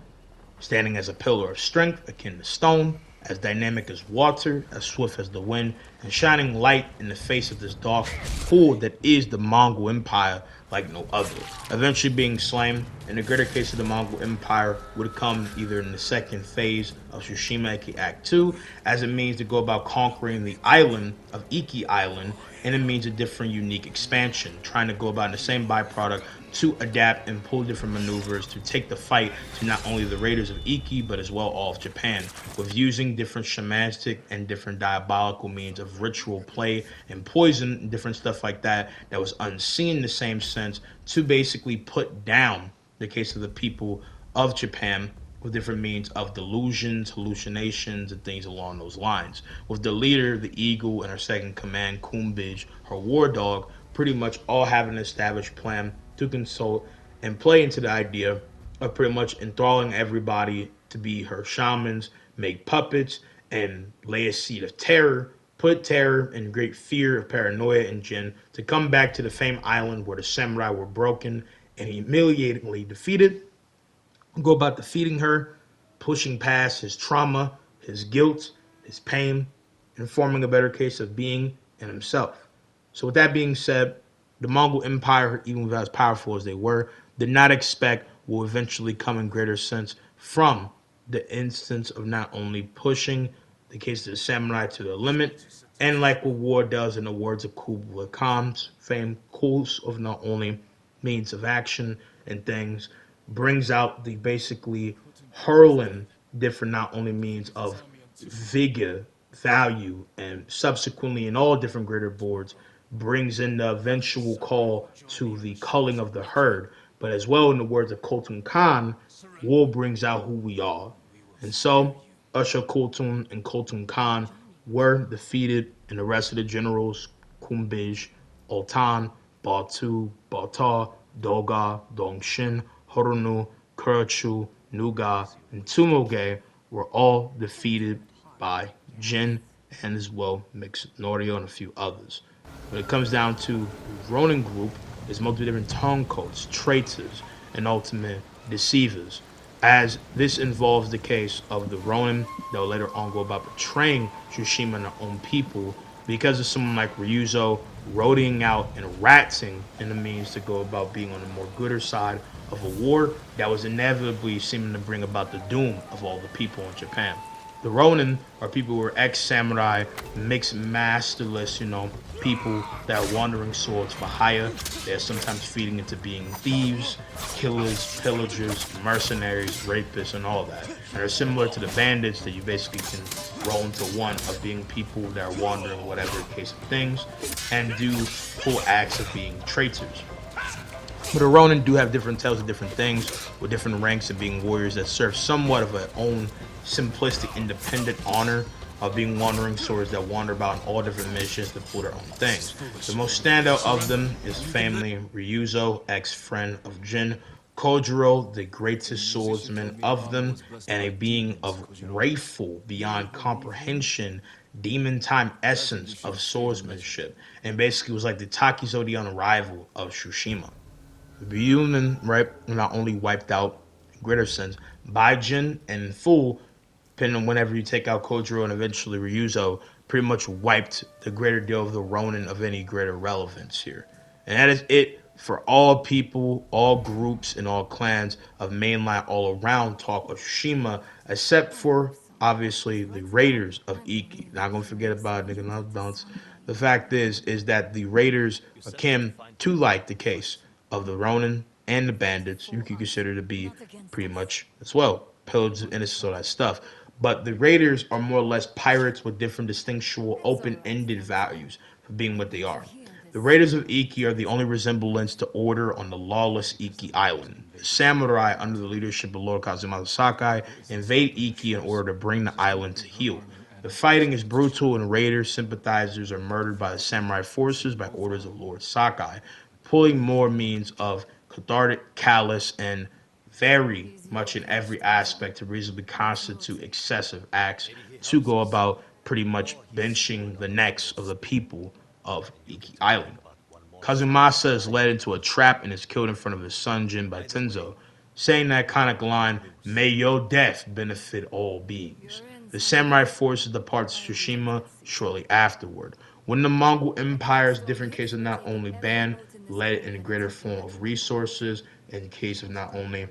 standing as a pillar of strength akin to stone, as dynamic as water, as swift as the wind, and shining light in the face of this dark pool that is the Mongol Empire like no other. Eventually being slain In the greater case of the Mongol Empire, would come either in the second phase of Tsushima, aka Act 2, as it means to go about conquering the island of Iki Island, and it means a different, unique expansion, trying to go about in the same byproduct to adapt and pull different maneuvers to take the fight to not only the raiders of Iki, but as well all of Japan, with using different shamanistic and different diabolical means of ritual play and poison and different stuff like that was unseen in the same sense to basically put down the case of the people of Japan with different means of delusions, hallucinations, and things along those lines. With the leader, the eagle, and her second command, Kumbij, her war dog, pretty much all having an established plan to consult and play into the idea of pretty much enthralling everybody to be her shamans, make puppets, and lay a seed of terror, put terror and great fear of paranoia in Jin to come back to the famed island where the samurai were broken and humiliatingly defeated, go about defeating her, pushing past his trauma, his guilt, his pain, and forming a better case of being and himself. So, with that being said, the Mongol Empire, even as powerful as they were, did not expect will eventually come in greater sense from the instance of not only pushing the case of the samurai to the limit, and like what war does in the words of Kubla Khan's famed course of not only means of action and things, brings out the basically hurling different not only means of vigor, value, and subsequently in all different greater boards brings in the eventual call to the culling of the herd. But as well, in the words of Khotun Khan, war brings out who we are. And so, Usher Khotun and Khotun Khan were defeated, and the rest of the generals, Kumbij, Altan, Batu, Bata, Doga, Dongshin, Horonu, Kurachu, Nuga, and Tsumoge were all defeated by Jin and as well Mixed Norio and a few others. When it comes down to the Ronin group, there's multiple different turncoats, traitors, and ultimate deceivers. As this involves the case of the Ronin that will later on go about betraying Tsushima and their own people because of someone like Ryuzo roading out and ratzing in the means to go about being on the more gooder side of a war that was inevitably seeming to bring about the doom of all the people in Japan. The Ronin are people who are ex-samurai, mixed masterless, people that are wandering swords for hire. They're sometimes feeding into being thieves, killers, pillagers, mercenaries, rapists, and all that. And are similar to the bandits that you basically can roll into one of being people that are wandering, whatever the case of things, and do full acts of being traitors. But the Ronin do have different tales of different things with different ranks of being warriors that serve somewhat of their own simplistic, independent honor of being wandering swords that wander about in all different missions to pull their own things. The most standout of them is family Ryuzo, ex-friend of Jin, Kojiro, the greatest swordsman of them, and a being of wrathful beyond comprehension, demon time essence of swordsmanship, and basically was like the Takizodian rival of Tsushima. Reunion, right, not only wiped out in greater sense by Jin and in full, depending on whenever you take out Kojiro and eventually Ryuzo, pretty much wiped the greater deal of the Ronin of any greater relevance here. And that is it for all people, all groups, and all clans of mainline all around talk of Shima, except for obviously the Raiders of Iki. Not gonna forget about it, nigga, not bounce. The fact is that the Raiders akin to like the case of the Ronin and the bandits, you could consider to be pretty much as well pillagers, innocents, all that stuff. But the Raiders are more or less pirates with different distinctual, open-ended values for being what they are. The Raiders of Iki are the only resemblance to order on the lawless Iki Island. The samurai, under the leadership of Lord Kazumasa Sakai, invade Iki in order to bring the island to heel. The fighting is brutal, and Raider sympathizers are murdered by the samurai forces by orders of Lord Sakai, pulling more means of cathartic, callous, and very much in every aspect to reasonably constitute excessive acts to go about pretty much benching the necks of the people of Iki Island. Kazumasa is led into a trap and is killed in front of his son Jin by Tenzo, saying that iconic line, "May your death benefit all beings." The samurai forces depart Tsushima shortly afterward. When the Mongol Empire's different cases not only banned, led in a greater form of resources in case of not only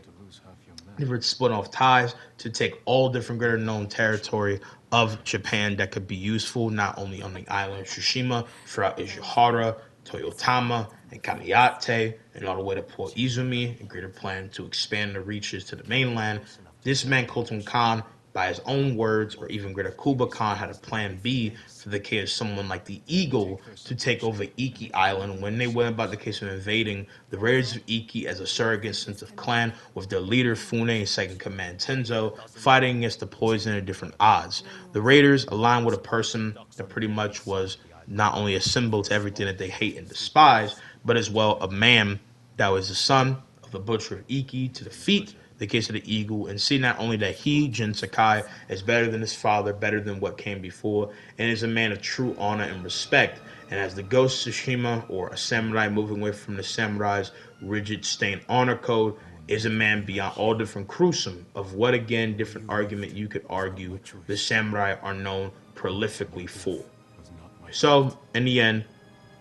different split off ties to take all different greater known territory of Japan that could be useful not only on the island of Tsushima, throughout Ishihara, Toyotama, and Kamiyate, and all the way to Port Izumi, and greater plan to expand the reaches to the mainland. This man, Khotun Khan, by his own words, or even Greater Kuba Khan, had a plan B for the case of someone like the Eagle to take over Iki Island when they went about the case of invading the Raiders of Iki as a surrogate sense of clan, with their leader Fune and second command Tenzo fighting against the poison at different odds. The Raiders aligned with a person that pretty much was not only a symbol to everything that they hate and despise, but as well a man that was the son of the butcher of Iki to defeat the case of the eagle and see not only that he, Jin Sakai, is better than his father, better than what came before, and is a man of true honor and respect. And as the ghost Tsushima, or a samurai moving away from the samurai's rigid stained honor code, is a man beyond all different gruesome of what again different argument you could argue the samurai are known prolifically for. So in the end,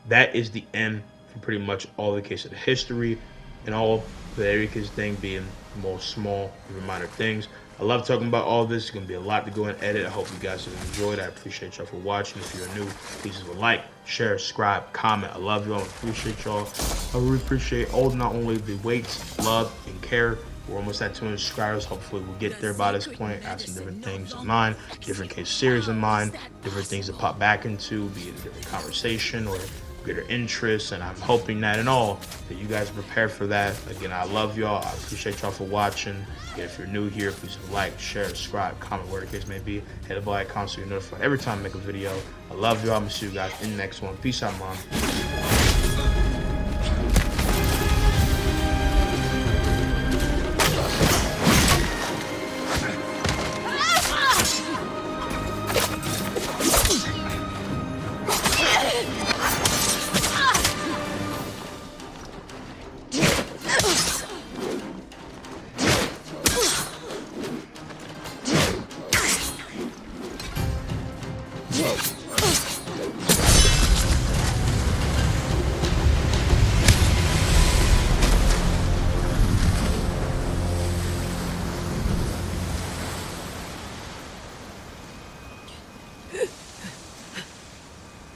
that is the end for pretty much all the case of the history and all the Erika's thing being more small and minor things. I love talking about all this. It's gonna be a lot to go and edit. I hope you guys have enjoyed. I appreciate y'all for watching. If you're new, please leave a like, share, subscribe, comment. I love y'all. I appreciate y'all. I really appreciate all not only the weights, love, and care. We're almost at 200 subscribers. Hopefully we'll get there by this point. I have some different things in mind, different case series in mind, different things to pop back into, be it a different conversation or greater interest, and I'm hoping that in all that you guys prepare for that. Again, I love y'all. I appreciate y'all for watching. Again, if you're new here, please like, share, subscribe, comment, whatever the case may be. Hit the bell icon so you're notified every time I make a video. I love y'all. I'm gonna see you guys in the next one. Peace out, mom.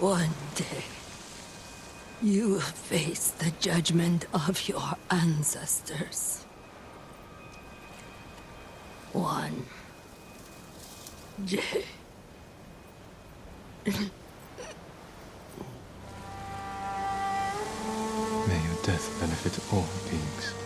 One day, you will face the judgment of your ancestors. One day. May your death benefit all beings.